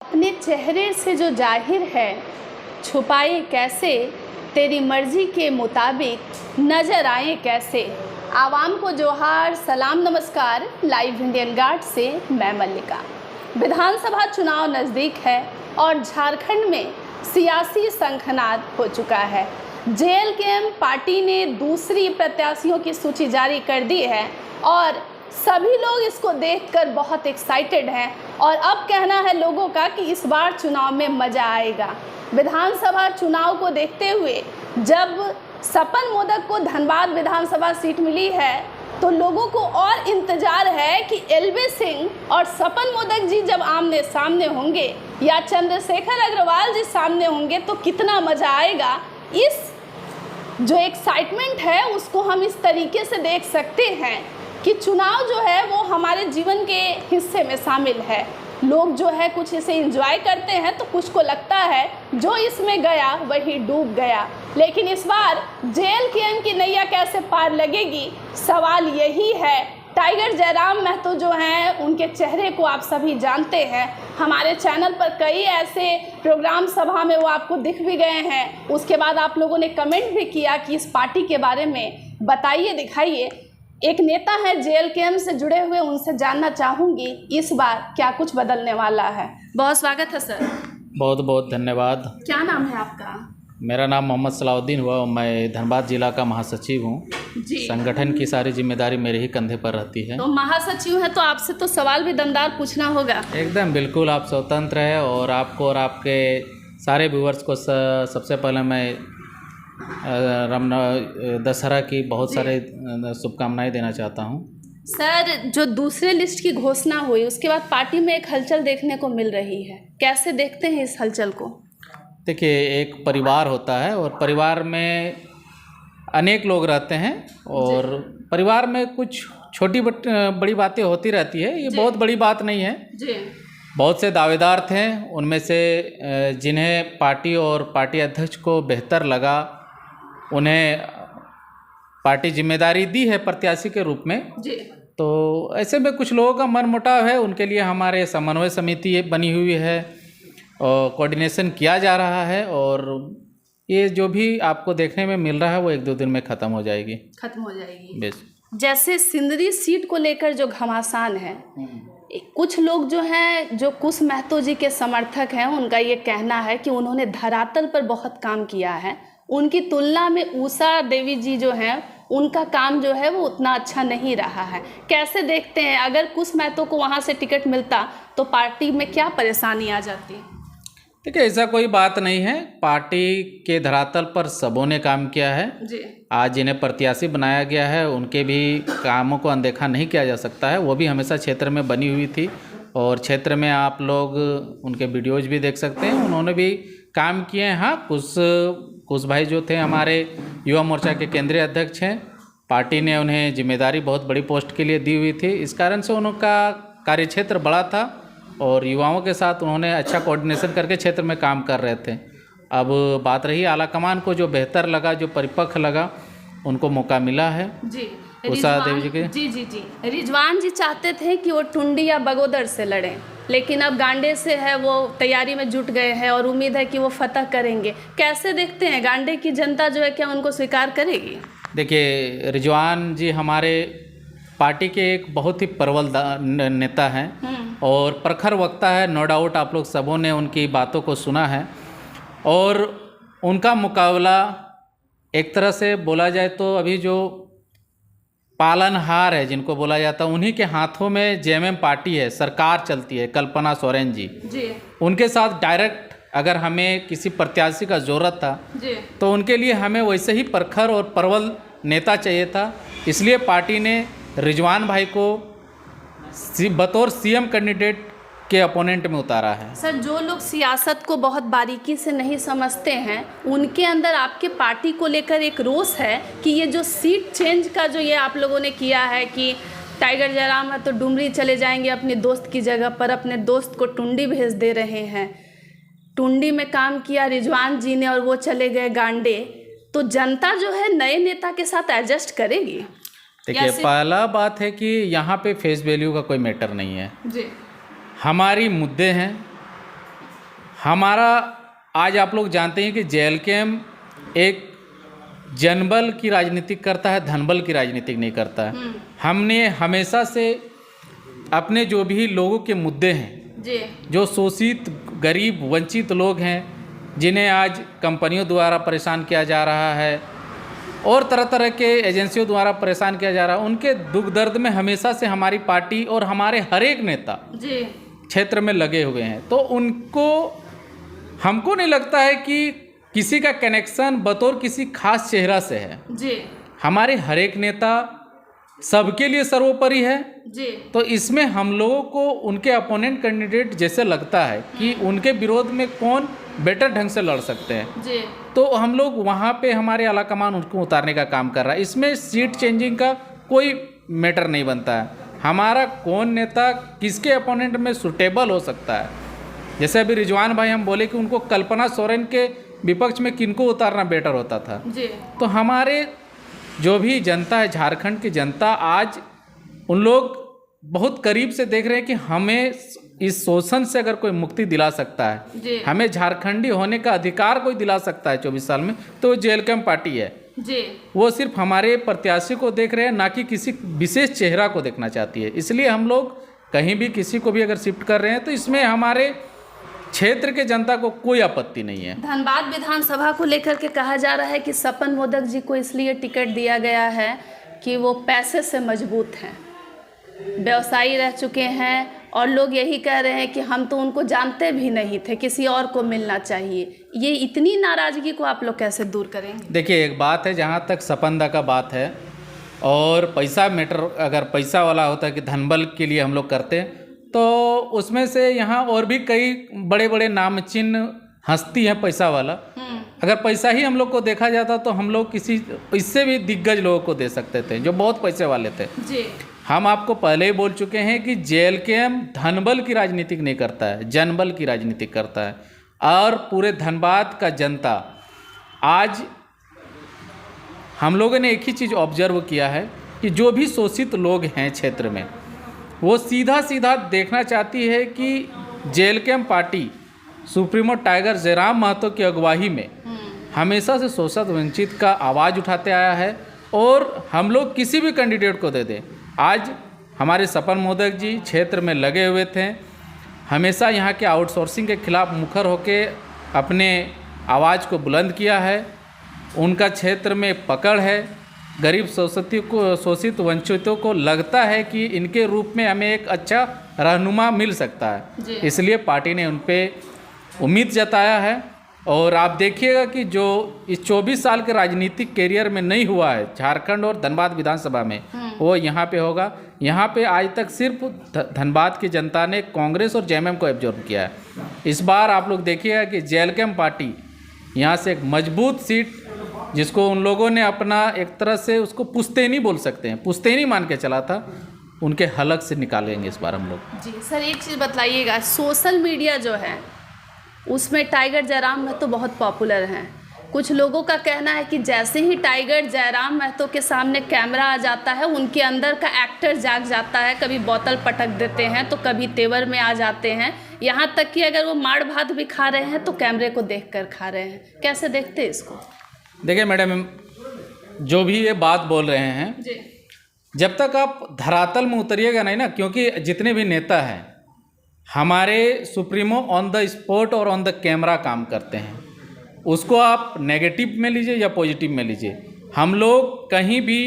अपने चेहरे से जो जाहिर है छुपाए कैसे, तेरी मर्जी के मुताबिक नज़र आए कैसे। आवाम को जोहार, सलाम, नमस्कार। लाइव इंडियन गार्ड से मैं मल्लिका। विधानसभा चुनाव नज़दीक है और झारखंड में सियासी शंखनाद हो चुका है। जेएलकेएम पार्टी ने दूसरी प्रत्याशियों की सूची जारी कर दी है और सभी लोग इसको देखकर बहुत एक्साइटेड हैं और अब कहना है लोगों का कि इस बार चुनाव में मज़ा आएगा। विधानसभा चुनाव को देखते हुए जब सपन मोदक को धनबाद विधानसभा सीट मिली है तो लोगों को और इंतज़ार है कि एलवी सिंह और सपन मोदक जी जब आमने सामने होंगे या चंद्रशेखर अग्रवाल जी सामने होंगे तो कितना मज़ा आएगा। इस जो एक्साइटमेंट है उसको हम इस तरीके से देख सकते हैं कि चुनाव जो है वो हमारे जीवन के हिस्से में शामिल है। लोग जो है कुछ इसे एंजॉय करते हैं तो कुछ को लगता है जो इसमें गया वही डूब गया। लेकिन इस बार जेएलकेएम की नैया कैसे पार लगेगी, सवाल यही है। टाइगर जयराम महतो जो हैं उनके चेहरे को आप सभी जानते हैं। हमारे चैनल पर कई ऐसे प्रोग्राम सभा में वो आपको दिख भी गए हैं। उसके बाद आप लोगों ने कमेंट भी किया कि इस पार्टी के बारे में बताइए, दिखाइए। एक नेता है जेएलकेएम से जुड़े हुए, उनसे जानना चाहूँगी इस बार क्या कुछ बदलने वाला है। बहुत स्वागत है सर। बहुत बहुत धन्यवाद। क्या नाम है आपका? मेरा नाम मोहम्मद सलाउद्दीन हुआ और मैं धनबाद जिला का महासचिव हूँ। संगठन की सारी जिम्मेदारी मेरे ही कंधे पर रहती है। तो महासचिव है तो आपसे तो सवाल भी दमदार पूछना होगा। एकदम बिल्कुल, आप स्वतंत्र है और आपको और आपके सारे व्यूअर्स को सबसे पहले मैं दशहरा की बहुत सारे शुभकामनाएं देना चाहता हूं। सर, जो दूसरे लिस्ट की घोषणा हुई उसके बाद पार्टी में एक हलचल देखने को मिल रही है, कैसे देखते हैं इस हलचल को? देखिए, एक परिवार होता है और परिवार में अनेक लोग रहते हैं और परिवार में कुछ छोटी बड़ी बातें होती रहती है। ये बहुत बड़ी बात नहीं है जी। बहुत से दावेदार थे, उनमें से जिन्हें पार्टी और पार्टी अध्यक्ष को बेहतर लगा उन्हें पार्टी जिम्मेदारी दी है प्रत्याशी के रूप में जी। तो ऐसे में कुछ लोगों का मनमुटाव है, उनके लिए हमारे समन्वय समिति बनी हुई है और कोऑर्डिनेशन किया जा रहा है और ये जो भी आपको देखने में मिल रहा है वो 1-2 दिन में ख़त्म हो जाएगी। बेस जैसे सिंदरी सीट को लेकर जो घमासान है, कुछ लोग जो हैं जो कुश महतो जी के समर्थक हैं उनका ये कहना है कि उन्होंने धरातल पर बहुत काम किया है। उनकी तुलना में उषा देवी जी जो हैं उनका काम जो है वो उतना अच्छा नहीं रहा है। कैसे देखते हैं, अगर कुश महतो को वहाँ से टिकट मिलता तो पार्टी में क्या परेशानी आ जाती? देखिए, ऐसा कोई बात नहीं है। पार्टी के धरातल पर सबों ने काम किया है जी। आज जिन्हें प्रत्याशी बनाया गया है उनके भी कामों को अनदेखा नहीं किया जा सकता है। वो भी हमेशा क्षेत्र में बनी हुई थी और क्षेत्र में आप लोग उनके वीडियोज़ भी देख सकते हैं, उन्होंने भी काम किए हैं। हाँ, कुछ भाई जो थे हमारे युवा मोर्चा के केंद्रीय अध्यक्ष हैं, पार्टी ने उन्हें जिम्मेदारी बहुत बड़ी पोस्ट के लिए दी हुई थी। इस कारण से उनका कार्यक्षेत्र बड़ा था और युवाओं के साथ उन्होंने अच्छा कोऑर्डिनेशन करके क्षेत्र में काम कर रहे थे। अब बात रही आला कमान को, जो बेहतर लगा, जो परिपक्व लगा, उनको मौका मिला है जी। उषा देवी जी के जी रिजवान जी चाहते थे कि वो टुंडी या बगोदर से लड़ें, लेकिन अब गांडे से है, वो तैयारी में जुट गए हैं और उम्मीद है कि वो फतह करेंगे। कैसे देखते हैं, गांडे की जनता जो है क्या उनको स्वीकार करेगी? देखिए, रिजवान जी हमारे पार्टी के एक बहुत ही प्रबल नेता हैं और प्रखर वक्ता है। नो डाउट आप लोग सबों ने उनकी बातों को सुना है और उनका मुकाबला एक तरह से बोला जाए तो अभी जो पालनहार है जिनको बोला जाता है, उन्हीं के हाथों में जेएमएम पार्टी है, सरकार चलती है, कल्पना सोरेन जी। उनके साथ डायरेक्ट अगर हमें किसी प्रत्याशी का ज़रूरत था तो उनके लिए हमें वैसे ही प्रखर और प्रबल नेता चाहिए था। इसलिए पार्टी ने रिजवान भाई को बतौर सीएम कैंडिडेट के अपोनेंट में उतारा है। सर, जो लोग सियासत को बहुत बारीकी से नहीं समझते हैं उनके अंदर आपके पार्टी को लेकर एक रोष है कि ये जो सीट चेंज का जो ये आप लोगों ने किया है कि टाइगर जयराम है तो डुमरी चले जाएंगे अपने दोस्त की जगह पर, अपने दोस्त को टुंडी भेज दे रहे हैं। टुंडी में काम किया रिजवान जी ने और वो चले गए गांडे, तो जनता जो है नए नेता के साथ एडजस्ट करेगी? देखिए, पहला बात है कि यहाँ पे फेस वैल्यू का कोई मैटर नहीं है जी। हमारी मुद्दे हैं हमारा आज आप लोग जानते हैं कि JLKM एक जनबल की राजनीति करता है, धनबल की राजनीति नहीं करता है। हमने हमेशा से अपने जो भी लोगों के मुद्दे हैं जी, जो शोषित गरीब वंचित लोग हैं जिन्हें आज कंपनियों द्वारा परेशान किया जा रहा है और तरह तरह के एजेंसियों द्वारा परेशान किया जा रहा है, उनके दुख दर्द में हमेशा से हमारी पार्टी और हमारे हर एक नेता जी, क्षेत्र में लगे हुए हैं। तो हमको नहीं लगता है कि किसी का कनेक्शन बतौर किसी खास चेहरा से है जी, हमारे हर एक नेता सबके लिए सर्वोपरि है जी, तो इसमें हम लोगों को उनके अपोनेंट कैंडिडेट जैसे लगता है कि उनके विरोध में कौन बेटर ढंग से लड़ सकते हैं जी, तो हम लोग वहाँ पे हमारे आला कमान उनको उतारने का काम कर रहा है। इसमें सीट चेंजिंग का कोई मैटर नहीं बनता है, हमारा कौन नेता किसके अपोनेंट में सुटेबल हो सकता है। जैसे अभी रिजवान भाई हम बोले कि उनको कल्पना सोरेन के विपक्ष में किनको उतारना बेटर होता था, जी, तो हमारे जो भी जनता है, झारखंड की जनता आज उन लोग बहुत करीब से देख रहे हैं कि हमें इस शोषण से अगर कोई मुक्ति दिला सकता है, जी, हमें झारखंडी होने का अधिकार कोई दिला सकता है 24 साल में, तो JLKM पार्टी है। जी, वो सिर्फ हमारे प्रत्याशी को देख रहे हैं, ना कि किसी विशेष चेहरा को देखना चाहती है। इसलिए हम लोग कहीं भी किसी को भी अगर शिफ्ट कर रहे हैं तो इसमें हमारे क्षेत्र के जनता को कोई आपत्ति नहीं है। धनबाद विधानसभा को लेकर के कहा जा रहा है कि सपन मोदक जी को इसलिए टिकट दिया गया है कि वो पैसे से मजबूत हैं, व्यवसायी रह चुके हैं और लोग यही कह रहे हैं कि हम तो उनको जानते भी नहीं थे, किसी और को मिलना चाहिए। ये इतनी नाराजगी को आप लोग कैसे दूर करेंगे? देखिए, एक बात है, जहाँ तक सपंदा का बात है और पैसा मैटर, अगर पैसा वाला होता है कि धनबल के लिए हम लोग करते हैं तो उसमें से यहाँ और भी कई बड़े बड़े नामचीन हस्ती हैं पैसा वाला। अगर पैसा ही हम लोग को देखा जाता तो हम लोग किसी इससे भी दिग्गज लोगों को दे सकते थे जो बहुत पैसे वाले थे जी। हम आपको पहले ही बोल चुके हैं कि JLKM धनबल की राजनीति नहीं करता है, जनबल की राजनीति करता है। और पूरे धनबाद का जनता आज हम लोगों ने एक ही चीज़ ऑब्जर्व किया है कि जो भी शोषित लोग हैं क्षेत्र में वो सीधा सीधा देखना चाहती है कि JLKM party supremo Tiger Jairam Mahato की अगुवाई में हमेशा से शोषित वंचित का आवाज़ उठाते आया है और हम लोग किसी भी कैंडिडेट को दे दें। आज हमारे सपन मोदक जी क्षेत्र में लगे हुए थे, हमेशा यहाँ के आउटसोर्सिंग के खिलाफ मुखर होके अपने आवाज़ को बुलंद किया है। उनका क्षेत्र में पकड़ है, गरीब शोषित वंचितों को लगता है कि इनके रूप में हमें एक अच्छा रहनुमा मिल सकता है, इसलिए पार्टी ने उन पर उम्मीद जताया है। और आप देखिएगा कि जो इस 24 साल के राजनीतिक कैरियर में नहीं हुआ है झारखंड और धनबाद विधानसभा में, वो यहाँ पे होगा। यहाँ पे आज तक सिर्फ धनबाद की जनता ने कांग्रेस और JMM को एब्जॉर्ब किया है। इस बार आप लोग देखिएगा कि JLKM पार्टी यहाँ से एक मजबूत सीट, जिसको उन लोगों ने अपना एक तरह से उसको पुश्तैनी बोल सकते हैं, पुश्तैनी मान के चला था, उनके हलक से निकालेंगे इस बार हम लोग। जी सर, एक चीज़ बताइएगा, सोशल मीडिया जो है उसमें टाइगर जयराम महतो बहुत पॉपुलर हैं। कुछ लोगों का कहना है कि जैसे ही टाइगर जयराम महतो के सामने कैमरा आ जाता है उनके अंदर का एक्टर जाग जाता है, कभी बोतल पटक देते हैं तो कभी तेवर में आ जाते हैं, यहाँ तक कि अगर वो माड़ भात भी खा रहे हैं तो कैमरे को देखकर खा रहे हैं। कैसे देखते हैं इसको? देखिए मैडम, जो भी ये बात बोल रहे हैं जी, जब तक आप धरातल में उतरिएगा नहीं ना, क्योंकि जितने भी नेता हैं हमारे सुप्रीमो ऑन द स्पॉट और ऑन द कैमरा काम करते हैं, उसको आप नेगेटिव में लीजिए या पॉजिटिव में लीजिए। हम लोग कहीं भी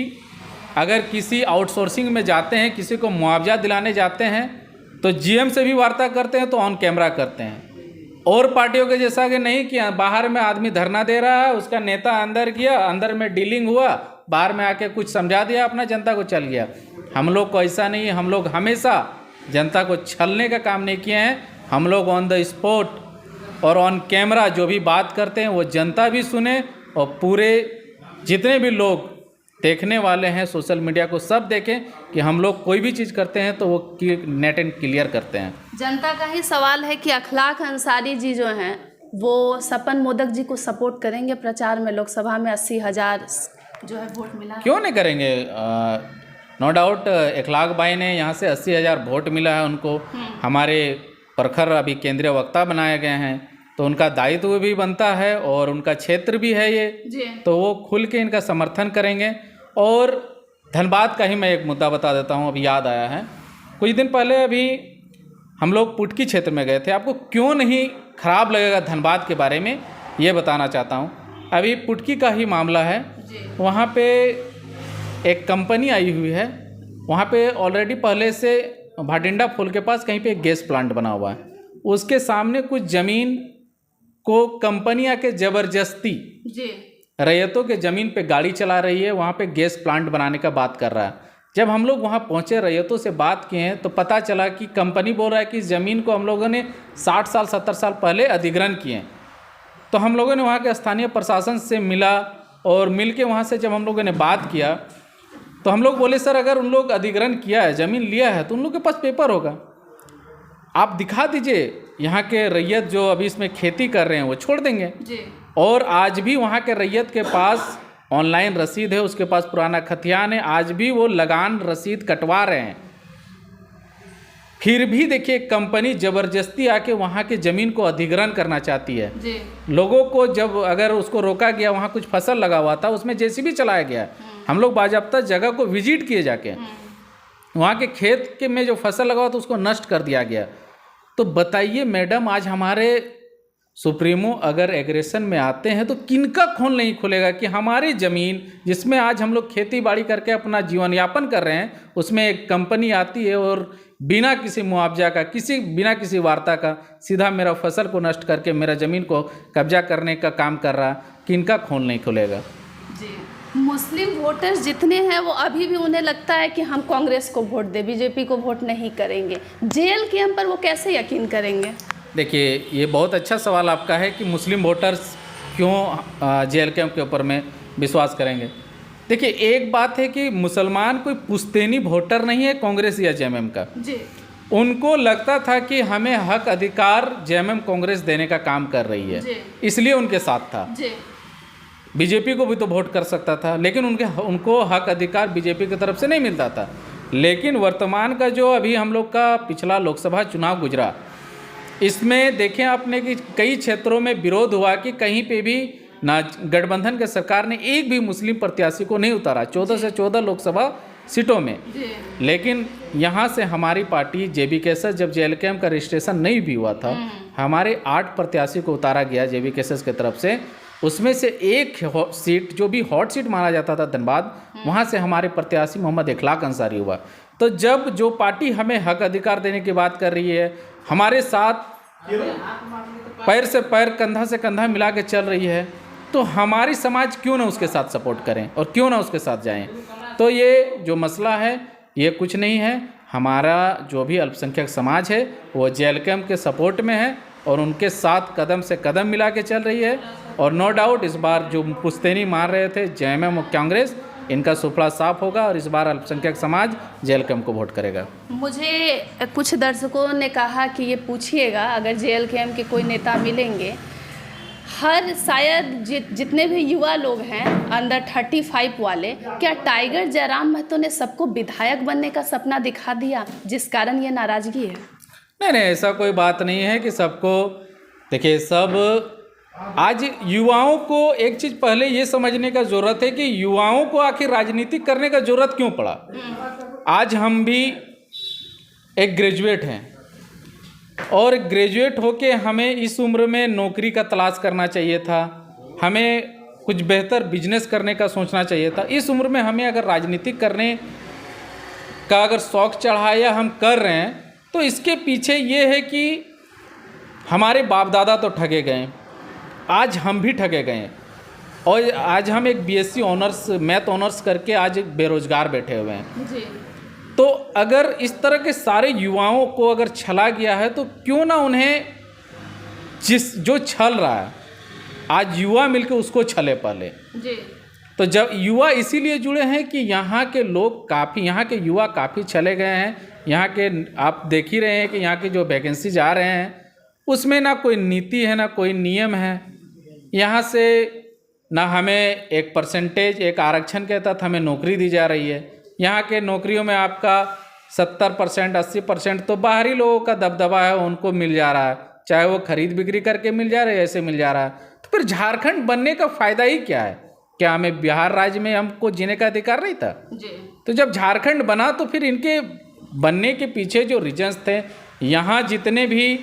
अगर किसी आउटसोर्सिंग में जाते हैं, किसी को मुआवजा दिलाने जाते हैं तो GM से भी वार्ता करते हैं तो ऑन कैमरा करते हैं। और पार्टियों के जैसा कि नहीं कि बाहर में आदमी धरना दे रहा है, उसका नेता अंदर गया, अंदर में डीलिंग हुआ, बाहर में आके कुछ समझा दिया, अपना जनता को चल गया। हम लोग को ऐसा नहीं है, हम लोग हमेशा जनता को छलने का काम नहीं किए हैं। हम लोग ऑन द स्पॉट और ऑन कैमरा जो भी बात करते हैं वो जनता भी सुने और पूरे जितने भी लोग देखने वाले हैं सोशल मीडिया को सब देखें कि हम लोग कोई भी चीज़ करते हैं तो वो नेट एंड क्लियर करते हैं। जनता का ही सवाल है कि अखलाक अंसारी जी जो हैं वो सपन मोदक जी को सपोर्ट करेंगे प्रचार में? लोकसभा में 80,000 जो है वोट मिला, क्यों नहीं करेंगे? नो डाउट इखलाक भाई ने यहाँ से 80,000 वोट मिला है उनको। हमारे प्रखर अभी केंद्रीय वक्ता बनाए गए हैं, तो उनका दायित्व भी बनता है और उनका क्षेत्र भी है ये, तो वो खुल के इनका समर्थन करेंगे। और धनबाद का ही मैं एक मुद्दा बता देता हूँ, अभी याद आया है। कुछ दिन पहले अभी हम लोग पुटकी क्षेत्र में गए थे। आपको क्यों नहीं खराब लगेगा धनबाद के बारे में ये बताना चाहता हूँ। अभी पुटकी का ही मामला है, वहाँ पे एक कंपनी आई हुई है, वहाँ पे ऑलरेडी पहले से भाटिंडा पुल के पास कहीं पे एक गैस प्लांट बना हुआ है। उसके सामने कुछ ज़मीन को कंपनी आके ज़बरदस्ती रैयतों के ज़मीन पे गाड़ी चला रही है, वहाँ पे गैस प्लांट बनाने का बात कर रहा है। जब हम लोग वहाँ पहुँचे, रैयतों से बात किए हैं, तो पता चला कि कंपनी बोल रहा है कि इस ज़मीन को हम लोगों ने 60 साल 70 साल पहले अधिग्रहण किए हैं। तो हम लोगों ने वहाँ के स्थानीय प्रशासन से मिला और मिल के वहाँ से जब हम लोगों ने बात किया तो हम लोग बोले, सर अगर उन लोग अधिग्रहण किया है, ज़मीन लिया है, तो उन लोग के पास पेपर होगा, आप दिखा दीजिए। यहाँ के रैयत जो अभी इसमें खेती कर रहे हैं वो छोड़ देंगे। और आज भी वहाँ के रैयत के पास ऑनलाइन रसीद है, उसके पास पुराना खतियान है, आज भी वो लगान रसीद कटवा रहे हैं। फिर भी देखिए कंपनी ज़बरदस्ती आके वहाँ के ज़मीन को अधिग्रहण करना चाहती है। लोगों को जब अगर उसको रोका गया, वहाँ कुछ फसल लगा हुआ था, उसमें जेसीबी चलाया गया, हम लोग बाजाप्ता जगह को विजिट किए जाके, वहाँ के खेत के में जो फसल लगा हुआ था उसको नष्ट कर दिया गया। तो बताइए मैडम, आज हमारे सुप्रीमो अगर एग्रेशन में आते हैं तो किनका खून नहीं खुलेगा कि हमारी ज़मीन जिसमें आज हम लोग खेती बाड़ी करके अपना जीवन यापन कर रहे हैं, उसमें एक कंपनी आती है और बिना किसी मुआवजा का, बिना किसी वार्ता का सीधा मेरा फसल को नष्ट करके मेरा ज़मीन को कब्जा करने का काम कर रहा, किनका खून नहीं खुलेगा। जी, मुस्लिम वोटर्स जितने हैं वो अभी भी उन्हें लगता है कि हम कांग्रेस को वोट दें, बीजेपी को वोट नहीं करेंगे। जेएल कैंप पर वो कैसे यकीन करेंगे? देखिए, ये बहुत अच्छा सवाल आपका है कि मुस्लिम वोटर्स क्यों जेएल कैंप के ऊपर में विश्वास करेंगे। देखिए, एक बात है कि मुसलमान कोई पुश्तैनी वोटर नहीं है कांग्रेस या जेएमएम का। जी। उनको लगता था कि हमें हक अधिकार जेएमएम कांग्रेस देने का काम कर रही है, इसलिए उनके साथ था। जी। बीजेपी को भी तो वोट कर सकता था, लेकिन उनको हक अधिकार बीजेपी की तरफ से नहीं मिलता था। लेकिन वर्तमान का जो अभी हम लोग का पिछला लोकसभा चुनाव गुजरा, इसमें देखें आपने कि कई क्षेत्रों में विरोध हुआ कि कहीं पे भी ना गठबंधन के सरकार ने एक भी मुस्लिम प्रत्याशी को नहीं उतारा 14 से 14 लोकसभा सीटों में। लेकिन यहाँ से हमारी पार्टी जेबी केसस, जब जेएल कैंप का रजिस्ट्रेशन नहीं भी हुआ था, हमारे 8 प्रत्याशी को उतारा गया जेबी केसस की तरफ से। उसमें से एक सीट जो भी हॉट सीट माना जाता था धनबाद, वहाँ से हमारे प्रत्याशी मोहम्मद इखलाक अंसारी हुआ। तो जब जो पार्टी हमें हक अधिकार देने की बात कर रही है, हमारे साथ पैर से पैर कंधा से कंधा मिला के चल रही है, तो हमारी समाज क्यों ना उसके साथ सपोर्ट करें और क्यों ना उसके साथ जाएं। तो ये जो मसला है ये कुछ नहीं है, हमारा जो भी अल्पसंख्यक समाज है वो जेएल कैंप के सपोर्ट में है और उनके साथ कदम से कदम मिला के चल रही है। और नो डाउट इस बार जो पुश्तैनी मार रहे थे जेएमएम और कांग्रेस, इनका सुफला साफ होगा और इस बार अल्पसंख्यक समाज जेएल कैंप को वोट करेगा। मुझे कुछ दर्शकों ने कहा कि ये पूछिएगा, अगर जेएल कैंप के कोई नेता मिलेंगे, हर शायद जितने भी युवा लोग हैं अंडर 35 वाले, क्या टाइगर जयराम महतो ने सबको विधायक बनने का सपना दिखा दिया जिस कारण ये नाराज़गी है? नहीं, ऐसा कोई बात नहीं है कि सबको। देखिए, सब आज युवाओं को एक चीज़ पहले ये समझने का ज़रूरत है कि युवाओं को आखिर राजनीति करने का ज़रूरत क्यों पड़ा। आज हम भी एक ग्रेजुएट हैं और ग्रेजुएट होके हमें इस उम्र में नौकरी का तलाश करना चाहिए था, हमें कुछ बेहतर बिजनेस करने का सोचना चाहिए था। इस उम्र में हमें अगर राजनीति करने का अगर शौक़ चढ़ा या हम कर रहे हैं, तो इसके पीछे ये है कि हमारे बाप दादा तो ठगे गए, आज हम भी ठगे गए और आज हम एक बीएससी ऑनर्स मैथ ऑनर्स करके आज बेरोजगार बैठे हुए हैं। जी। तो अगर इस तरह के सारे युवाओं को अगर छला गया है, तो क्यों ना उन्हें जो छल रहा है आज युवा मिलकर उसको छले पहले। जी। तो जब युवा इसीलिए जुड़े हैं कि यहाँ के लोग काफ़ी, यहाँ के युवा काफ़ी चले गए हैं। यहाँ के आप देख ही रहे हैं कि यहाँ के जो वैकेंसी जा रहे हैं उसमें ना कोई नीति है ना कोई नियम है। यहाँ से ना हमें एक परसेंटेज, एक आरक्षण के तहत हमें नौकरी दी जा रही है। यहाँ के नौकरियों में आपका 70% 80% तो बाहरी लोगों का दबदबा है, उनको मिल जा रहा है। चाहे वो खरीद बिक्री करके मिल जा रहा है, ऐसे मिल जा रहा है। तो फिर झारखंड बनने का फ़ायदा ही क्या है? क्या हमें बिहार राज्य में हमको जीने का अधिकार नहीं था? तो जब झारखंड बना तो फिर इनके बनने के पीछे जो रीजन्स थे, यहाँ जितने भी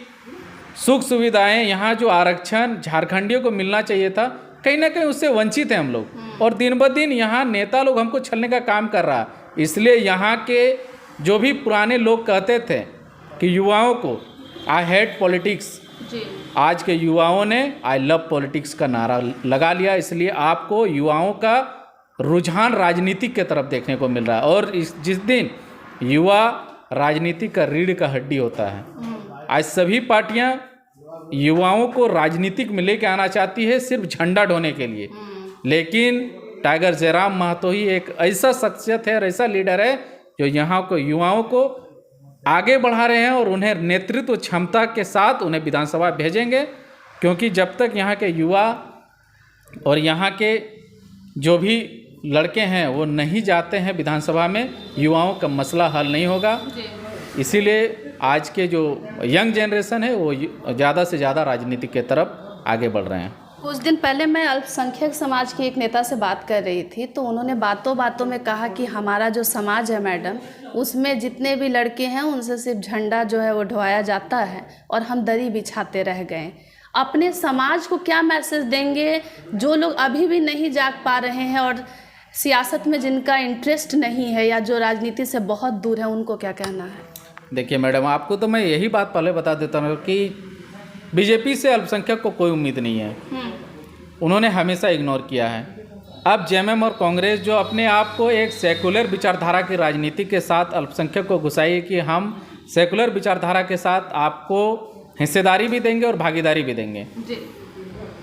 सुख सुविधाएं, यहाँ जो आरक्षण झारखंडियों को मिलना चाहिए था, कहीं ना कहीं उससे वंचित हैं हम लोग। और दिन ब दिन यहाँ नेता लोग हमको छलने का काम कर रहा है। इसलिए यहाँ के जो भी पुराने लोग कहते थे कि युवाओं को आई हेट पॉलिटिक्स, आज के युवाओं ने आई लव पॉलिटिक्स का नारा लगा लिया। इसलिए आपको युवाओं का रुझान राजनीति के तरफ देखने को मिल रहा है। और जिस दिन युवा राजनीति का रीढ़ का हड्डी होता है, आज सभी पार्टियां युवाओं को राजनीतिक में लेके आना चाहती है सिर्फ झंडा ढोने के लिए। लेकिन टाइगर जयराम महतो ही एक ऐसा शख्सियत है और ऐसा लीडर है जो यहाँ को युवाओं को आगे बढ़ा रहे हैं और उन्हें नेतृत्व क्षमता के साथ उन्हें विधानसभा भेजेंगे। क्योंकि जब तक यहाँ के युवा और यहाँ के जो भी लड़के हैं वो नहीं जाते हैं विधानसभा में, युवाओं का मसला हल नहीं होगा। इसीलिए आज के जो यंग जनरेशन है वो ज़्यादा से ज़्यादा राजनीति के तरफ आगे बढ़ रहे हैं। कुछ दिन पहले मैं अल्पसंख्यक समाज के एक नेता से बात कर रही थी, तो उन्होंने बातों बातों में कहा कि हमारा जो समाज है मैडम, उसमें जितने भी लड़के हैं उनसे सिर्फ झंडा जो है वो ढोया जाता है और हम दरी बिछाते रह गए। अपने समाज को क्या मैसेज देंगे जो लोग अभी भी नहीं जाग पा रहे हैं और सियासत में जिनका इंटरेस्ट नहीं है या जो राजनीति से बहुत दूर है, उनको क्या कहना है? देखिए मैडम, आपको तो मैं यही बात पहले बता देता हूँ कि बीजेपी से अल्पसंख्यक को कोई उम्मीद नहीं है। उन्होंने हमेशा इग्नोर किया है। अब जेएमएम और कांग्रेस जो अपने आप को एक सेकुलर विचारधारा की राजनीति के साथ अल्पसंख्यक को घुसाई कि हम सेकुलर विचारधारा के साथ आपको हिस्सेदारी भी देंगे और भागीदारी भी देंगे,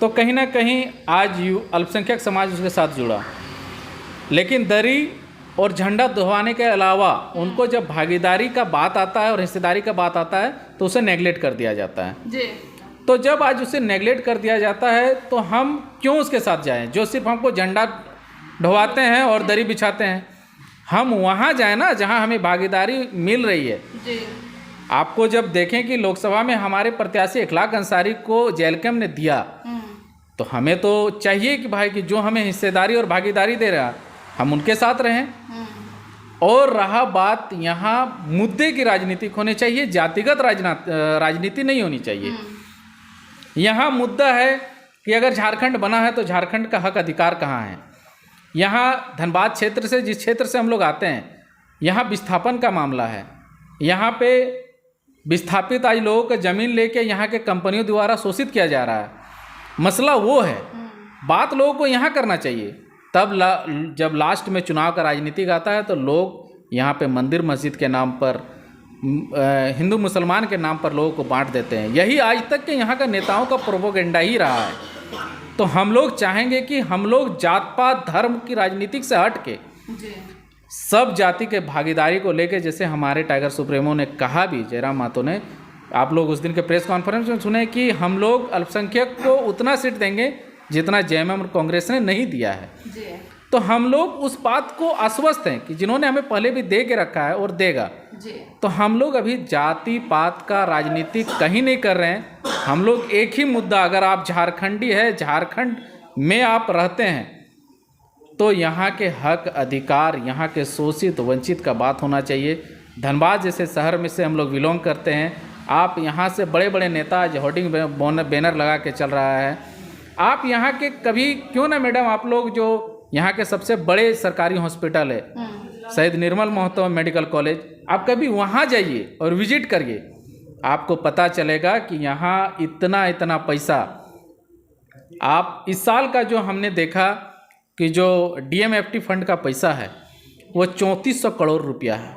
तो कहीं ना कहीं आज अल्पसंख्यक समाज उसके साथ जुड़ा। लेकिन दरी और झंडा दोहराने के अलावा उनको जब भागीदारी का बात आता है और हिस्सेदारी का बात आता है तो उसे नेगलेक्ट कर दिया जाता है जी। तो जब आज उसे नेगलेक्ट कर दिया जाता है तो हम क्यों उसके साथ जाएं? जो सिर्फ हमको झंडा ढोवाते हैं और दरी बिछाते हैं, हम वहाँ जाएं ना जहाँ हमें भागीदारी मिल रही है जी। आपको जब देखें कि लोकसभा में हमारे प्रत्याशी इखलाक अंसारी को जेएलकेम ने दिया, तो हमें तो चाहिए कि भाई कि जो हमें हिस्सेदारी और भागीदारी दे रहा हम उनके साथ रहें। और रहा बात यहाँ मुद्दे की राजनीति होनी चाहिए, जातिगत राजनीति नहीं होनी चाहिए। यहाँ मुद्दा है कि अगर झारखंड बना है तो झारखंड का हक अधिकार कहाँ है। यहाँ धनबाद क्षेत्र से, जिस क्षेत्र से हम लोग आते हैं, यहाँ विस्थापन का मामला है। यहाँ पे विस्थापित आज लोगों को ज़मीन लेके यहाँ के कंपनियों द्वारा शोषित किया जा रहा है। मसला वो है, बात लोगों को यहाँ करना चाहिए। तब जब लास्ट में चुनाव का राजनीतिक आता है तो लोग यहाँ पे मंदिर मस्जिद के नाम पर, हिंदू मुसलमान के नाम पर लोगों को बांट देते हैं। यही आज तक के यहाँ का नेताओं का प्रोपोगेंडा ही रहा है। तो हम लोग चाहेंगे कि हम लोग जात पात धर्म की राजनीतिक से हट के सब जाति के भागीदारी को लेके, जैसे हमारे टाइगर सुप्रीमो ने कहा भी, जयराम महतो ने, आप लोग उस दिन के प्रेस कॉन्फ्रेंस में सुने कि हम लोग अल्पसंख्यक को उतना सीट देंगे जितना जेएमएम और कांग्रेस ने नहीं दिया है। तो हम लोग उस बात को आश्वस्त हैं कि जिन्होंने हमें पहले भी दे के रखा है और देगा। तो हम लोग अभी जाति पात का राजनीति कहीं नहीं कर रहे हैं। हम लोग एक ही मुद्दा, अगर आप झारखंडी है, झारखंड में आप रहते हैं, तो यहाँ के हक अधिकार, यहाँ के शोषित वंचित का बात होना चाहिए। धनबाद जैसे शहर में से हम लोग बिलोंग करते हैं। आप यहाँ से बड़े बड़े नेता जो होर्डिंग बैनर लगा के चल रहा है, आप यहाँ के कभी क्यों ना मैडम, आप लोग जो यहाँ के सबसे बड़े सरकारी हॉस्पिटल है शहीद निर्मल महतो मेडिकल कॉलेज, आप कभी वहाँ जाइए और विजिट करिए, आपको पता चलेगा कि यहाँ इतना इतना पैसा, आप इस साल का जो हमने देखा कि जो डीएमएफटी फंड का पैसा है वो 3400 करोड़ रुपया है।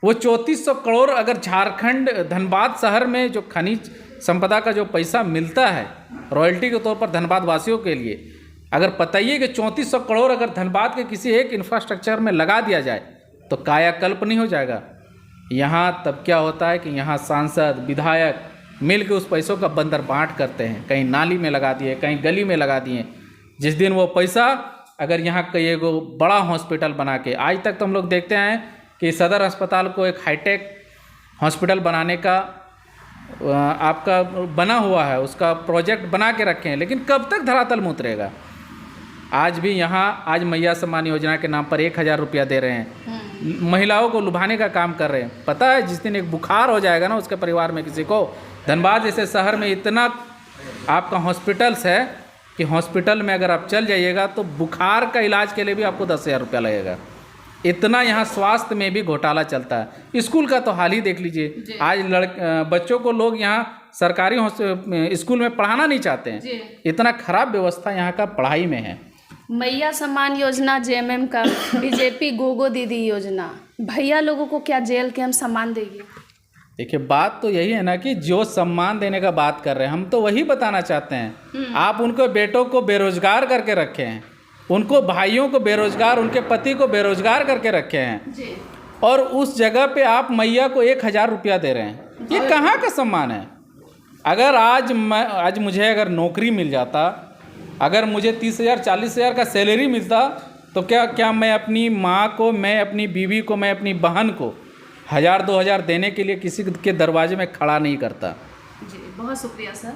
वो 3400 करोड़ अगर झारखंड धनबाद शहर में जो खनिज संपदा का जो पैसा मिलता है रॉयल्टी के तौर पर धनबाद वासियों के लिए, अगर बताइए कि 3400 करोड़ अगर धनबाद के किसी एक इंफ्रास्ट्रक्चर में लगा दिया जाए तो कायाकल्प नहीं हो जाएगा। यहाँ तब क्या होता है कि यहाँ सांसद विधायक मिल के उस पैसों का बंदर बांट करते हैं, कहीं नाली में लगा दिए, कहीं गली में लगा दिए। जिस दिन वो पैसा अगर यहाँ कई एगो बड़ा हॉस्पिटल बना के, आज तक तो हम लोग देखते हैं कि सदर अस्पताल को एक हाईटेक हॉस्पिटल बनाने का आपका बना हुआ है, उसका प्रोजेक्ट बना के रखे हैं, लेकिन कब तक धरातल में उतरेगा? आज भी यहाँ आज मैया सम्मान योजना के नाम पर 1,000 रुपया दे रहे हैं, महिलाओं को लुभाने का काम कर रहे हैं। पता है जिस दिन एक बुखार हो जाएगा ना उसके परिवार में किसी को, धनबाद जैसे शहर में इतना आपका हॉस्पिटल्स है कि हॉस्पिटल में अगर आप चल जाइएगा तो बुखार का इलाज के लिए भी आपको 10,000 रुपया लगेगा। इतना यहाँ स्वास्थ्य में भी घोटाला चलता है। स्कूल का तो हाल ही देख लीजिए, आज बच्चों को लोग यहाँ सरकारी स्कूल में पढ़ाना नहीं चाहते हैं, इतना खराब व्यवस्था यहाँ का पढ़ाई में है। मैया सम्मान योजना, जेएमएम का बीजेपी गोगो दीदी योजना, भैया लोगों को क्या जेल के हम सम्मान देंगे? देखिए बात तो यही है ना कि जो सम्मान देने का बात कर रहे हैं हम तो वही बताना चाहते हैं। आप उनको बेटों को बेरोजगार करके रखे हैं, उनको भाइयों को बेरोजगार, उनके पति को बेरोजगार करके रखे हैं जी। और उस जगह पे आप मैया को 1,000 रुपया दे रहे हैं। ये कहाँ का सम्मान है? अगर आज मुझे अगर नौकरी मिल जाता, अगर मुझे 30,000 40,000 का सैलरी मिलता तो क्या मैं अपनी माँ को, मैं अपनी बीवी को, मैं अपनी बहन को 1,000-2,000 देने के लिए किसी के दरवाजे में खड़ा नहीं करता। जी बहुत शुक्रिया सर।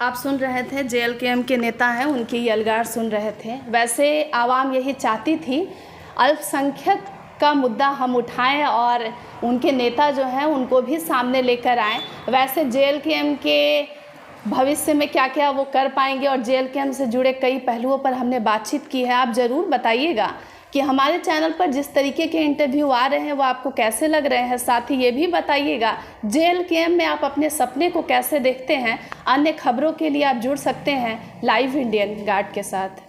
आप सुन रहे थे जेएलकेएम के नेता हैं, उनकी ये अलगार सुन रहे थे। वैसे आवाम यही चाहती थी अल्पसंख्यक का मुद्दा हम उठाएं और उनके नेता जो हैं उनको भी सामने लेकर आएं। वैसे जेएलकेएम के भविष्य में क्या क्या वो कर पाएंगे और जेएलकेएम से जुड़े कई पहलुओं पर हमने बातचीत की है। आप ज़रूर बताइएगा कि हमारे चैनल पर जिस तरीके के इंटरव्यू आ रहे हैं वो आपको कैसे लग रहे हैं। साथ ही ये भी बताइएगा जेएलकेएम में आप अपने सपने को कैसे देखते हैं। अन्य खबरों के लिए आप जुड़ सकते हैं लाइव इंडियन गार्ड के साथ।